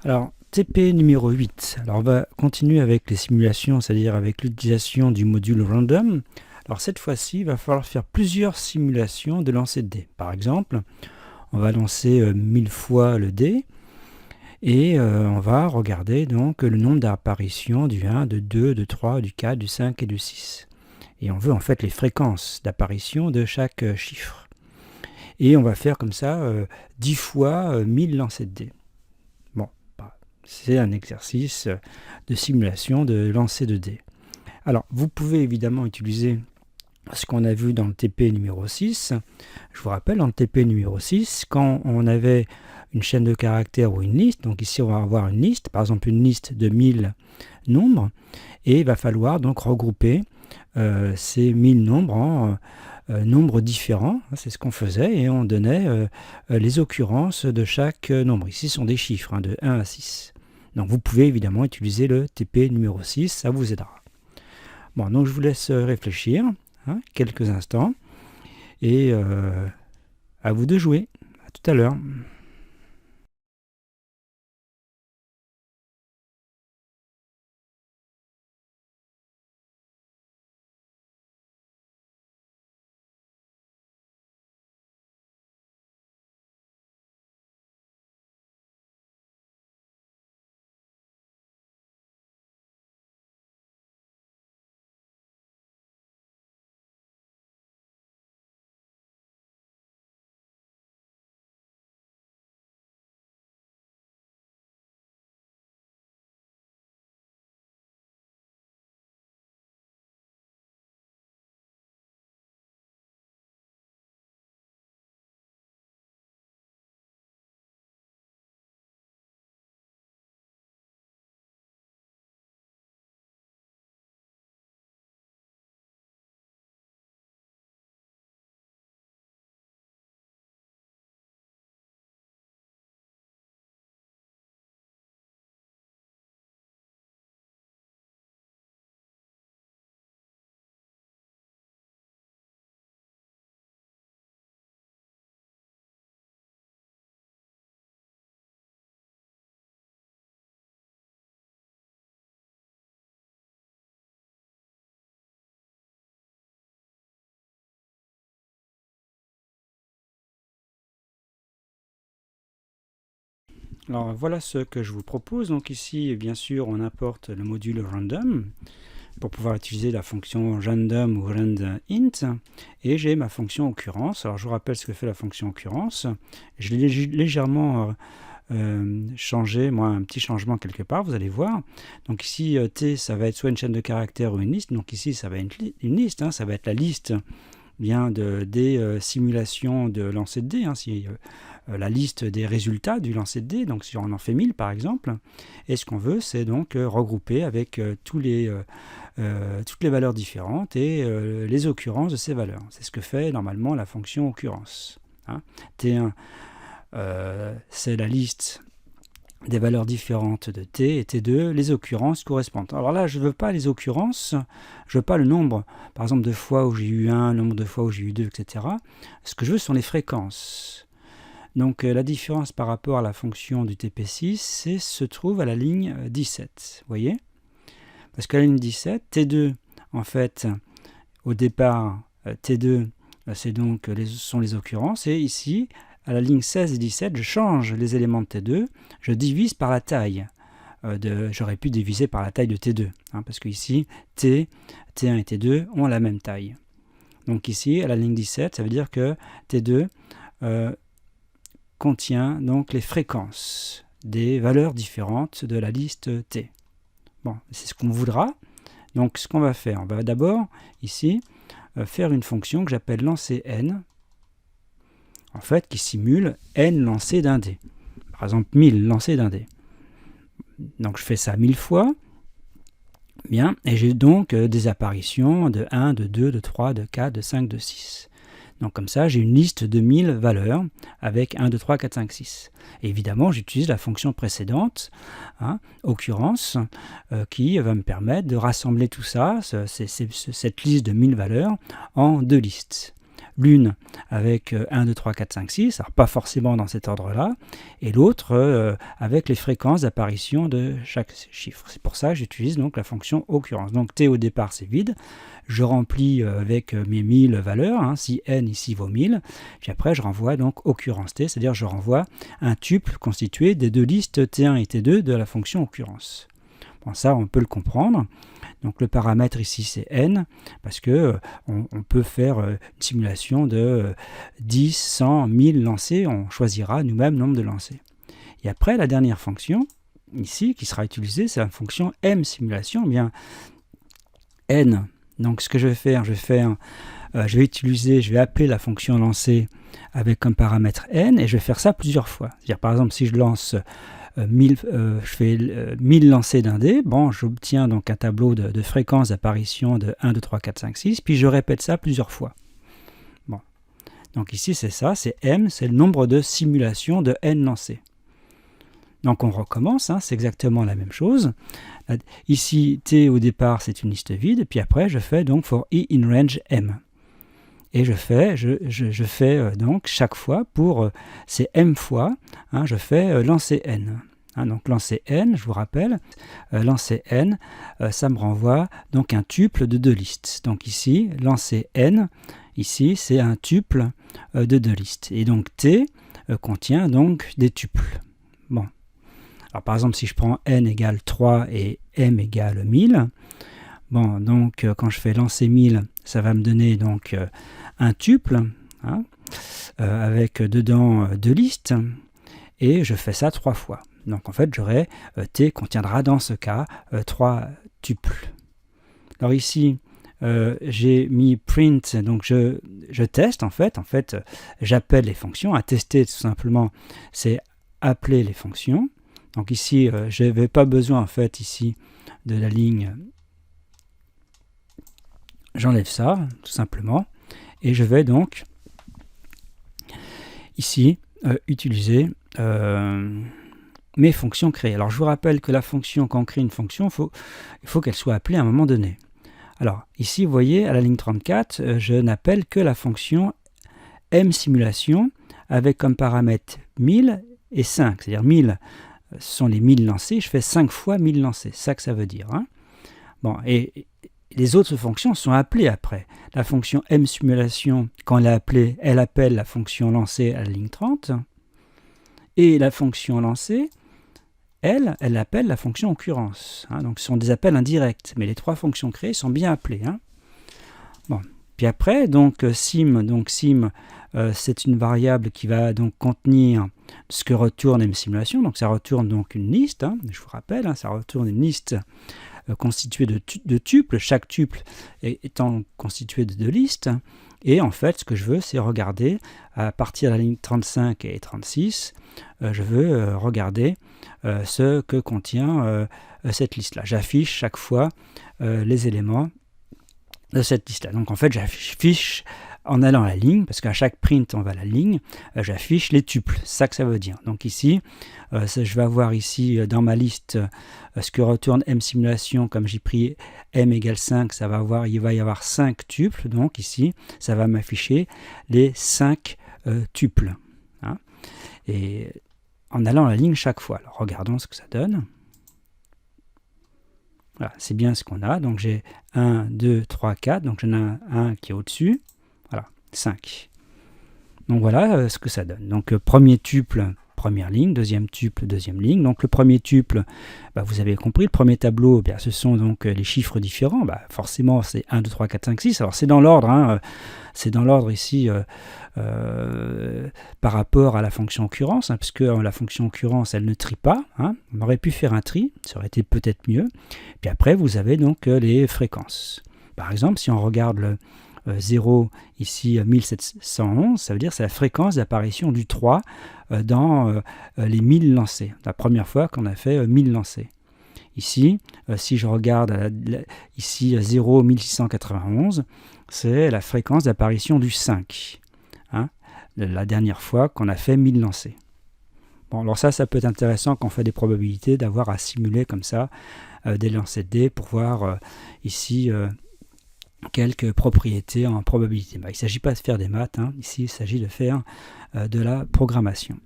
Alors, TP numéro 8. Alors, on va continuer avec les simulations, c'est-à-dire avec l'utilisation du module random. Alors, cette fois-ci, il va falloir faire plusieurs simulations de lancer de dés. Par exemple, on va lancer 1000 fois le dé et on va regarder donc le nombre d'apparitions du 1, du 2, du 3, du 4, du 5 et du 6. Et on veut en fait les fréquences d'apparition de chaque chiffre. Et on va faire comme ça 10 fois 1000 lancers de dés. Bon, c'est un exercice de simulation de lancer de dés. Alors, vous pouvez évidemment utiliser ce qu'on a vu dans le TP numéro 6. Je vous rappelle, dans le TP numéro 6, quand on avait une chaîne de caractères ou une liste, donc ici on va avoir une liste, par exemple une liste de 1000 nombres, et il va falloir donc regrouper ces 1000 nombres en nombres différents, c'est ce qu'on faisait, et on donnait les occurrences de chaque nombre. Ici ce sont des chiffres, de 1 à 6. Donc vous pouvez évidemment utiliser le TP numéro 6, ça vous aidera. Bon, donc je vous laisse réfléchir quelques instants, et à vous de jouer. À tout à l'heure. Alors voilà ce que je vous propose. Donc ici, bien sûr, on importe le module random pour pouvoir utiliser la fonction random ou randint, et j'ai ma fonction occurrence. Alors je vous rappelle ce que fait la fonction occurrence. Je l'ai légèrement changé, moi, un petit changement quelque part, vous allez voir. Donc ici, T, ça va être soit une chaîne de caractères ou une liste. Donc ici, ça va être une liste, ça va être la liste bien des simulations de lancer de dés, si la liste des résultats du lancer de dés, donc si on en fait 1000 par exemple, et ce qu'on veut c'est donc regrouper avec toutes les valeurs différentes et les occurrences de ces valeurs. C'est ce que fait normalement la fonction occurrence. T1 c'est la liste des valeurs différentes de t, et t2, les occurrences correspondantes. Alors là, je ne veux pas les occurrences, je ne veux pas le nombre, par exemple, de fois où j'ai eu 1, le nombre de fois où j'ai eu 2, etc. Ce que je veux, ce sont les fréquences. Donc la différence par rapport à la fonction du TP6, se trouve à la ligne 17, vous voyez? Parce qu'à la ligne 17, t2, en fait, au départ, t2, c'est donc sont les occurrences, et ici, à la ligne 16 et 17, je change les éléments de T2, je divise par la taille. J'aurais pu diviser par la taille de T2, parce que ici, T, T1 et T2 ont la même taille. Donc ici, à la ligne 17, ça veut dire que T2 contient donc les fréquences des valeurs différentes de la liste T. Bon, c'est ce qu'on voudra. Donc ce qu'on va faire, on va d'abord, ici, faire une fonction que j'appelle lancer n, en fait, qui simule n lancers d'un dé. Par exemple, 1000 lancers d'un dé. Donc je fais ça 1000 fois, bien, et j'ai donc des apparitions de 1, de 2, de 3, de 4, de 5, de 6. Donc comme ça, j'ai une liste de 1000 valeurs avec 1, 2, 3, 4, 5, 6. Et évidemment, j'utilise la fonction précédente, occurrence, qui va me permettre de rassembler tout ça, cette liste de 1000 valeurs, en deux listes. l'une avec 1, 2, 3, 4, 5, 6, alors pas forcément dans cet ordre-là, et l'autre avec les fréquences d'apparition de chaque chiffre. C'est pour ça que j'utilise donc la fonction occurrence. Donc t au départ c'est vide, je remplis avec mes 1000 valeurs, hein, si n ici vaut 1000, puis après je renvoie donc occurrence t, c'est-à-dire je renvoie un tuple constitué des deux listes t1 et t2 de la fonction occurrence. Bon, ça on peut le comprendre. Donc le paramètre ici c'est n, parce que on peut faire une simulation de 10, 100, 1000 lancers, on choisira nous-mêmes le nombre de lancers. Et après la dernière fonction, ici, qui sera utilisée, c'est la fonction m simulation, eh bien n. Donc ce que je vais faire, je vais appeler la fonction lancée avec comme paramètre n, et je vais faire ça plusieurs fois. C'est-à-dire par exemple si je lance je fais 1000 lancers d'un dé, bon, j'obtiens donc un tableau de fréquence d'apparition de 1, 2, 3, 4, 5, 6, puis je répète ça plusieurs fois. Bon. Donc ici c'est ça, c'est m, c'est le nombre de simulations de n lancés. Donc on recommence, hein, c'est exactement la même chose. Ici, t au départ c'est une liste vide, puis après je fais donc for i in range m. Et je fais donc chaque fois pour ces m fois, hein, je fais lancer n. Hein, donc lancer n, je vous rappelle, lancer n, ça me renvoie donc un tuple de deux listes. Donc ici, lancer n, ici c'est un tuple de deux listes. Et donc t contient donc des tuples. Bon. Alors par exemple, si je prends n égale 3 et m égale 1000, bon, donc quand je fais lancer 1000, ça va me donner donc un tuple, hein, avec dedans deux listes, et je fais ça 3 fois. Donc en fait, j'aurai t contiendra dans ce cas 3 tuples. Alors ici, j'ai mis print, donc je teste en fait, j'appelle les fonctions. À tester tout simplement, c'est appeler les fonctions. Donc ici, je n'avais pas besoin en fait ici de la ligne, j'enlève ça tout simplement. Et je vais donc ici utiliser mes fonctions créées. Alors je vous rappelle que la fonction, quand on crée une fonction, il faut qu'elle soit appelée à un moment donné. Alors ici, vous voyez, à la ligne 34, je n'appelle que la fonction m simulation avec comme paramètres 1000 et 5. C'est-à-dire 1000 sont les 1000 lancés, je fais 5 fois 1000 lancés. C'est ça que ça veut dire. Hein. Bon, et les autres fonctions sont appelées après. La fonction m simulation, quand elle est appelée, elle appelle la fonction lancée à la ligne 30. Et la fonction lancée, elle appelle la fonction occurrence. Hein. Donc ce sont des appels indirects, mais les trois fonctions créées sont bien appelées. Hein. Bon. Puis après, donc sim, c'est une variable qui va donc contenir ce que retourne m simulation. Donc ça retourne donc une liste. Hein. Je vous rappelle, hein, ça retourne une liste constitué de tuples, chaque tuple étant constitué de deux listes. Et en fait, ce que je veux, c'est regarder, à partir de la ligne 35 et 36, je veux regarder ce que contient cette liste-là. J'affiche chaque fois les éléments de cette liste-là. Donc en fait, j'affiche en allant à la ligne, parce qu'à chaque print, on va à la ligne, j'affiche les tuples. C'est ça que ça veut dire. Donc ici, je vais avoir ici dans ma liste ce que retourne m simulation, comme j'ai pris m égale 5, il va y avoir 5 tuples. Donc ici, ça va m'afficher les 5 tuples. Hein. Et en allant à la ligne chaque fois. Alors regardons ce que ça donne. Voilà, c'est bien ce qu'on a. Donc j'ai 1, 2, 3, 4. Donc j'en ai un qui est au-dessus. Voilà, 5. Donc voilà ce que ça donne. Donc premier tuple, première ligne, deuxième tuple, deuxième ligne. Donc le premier tuple, vous avez compris, le premier tableau, ce sont donc les chiffres différents. Forcément, c'est 1, 2, 3, 4, 5, 6. Alors c'est dans l'ordre, hein, c'est dans l'ordre ici par rapport à la fonction occurrence, hein, puisque la fonction occurrence, elle ne trie pas. Hein. On aurait pu faire un tri, ça aurait été peut-être mieux. Puis après, vous avez donc les fréquences. Par exemple, si on regarde le 0, ici 1711, ça veut dire que c'est la fréquence d'apparition du 3 dans les 1000 lancés. La première fois qu'on a fait 1000 lancés. Ici, si je regarde ici 0, 1691, c'est la fréquence d'apparition du 5. Hein, la dernière fois qu'on a fait 1000 lancés. Bon, alors ça peut être intéressant quand on fait des probabilités d'avoir à simuler comme ça des lancers de dés pour voir ici quelques propriétés en probabilité. Il ne s'agit pas de faire des maths, hein. Ici il s'agit de faire de la programmation.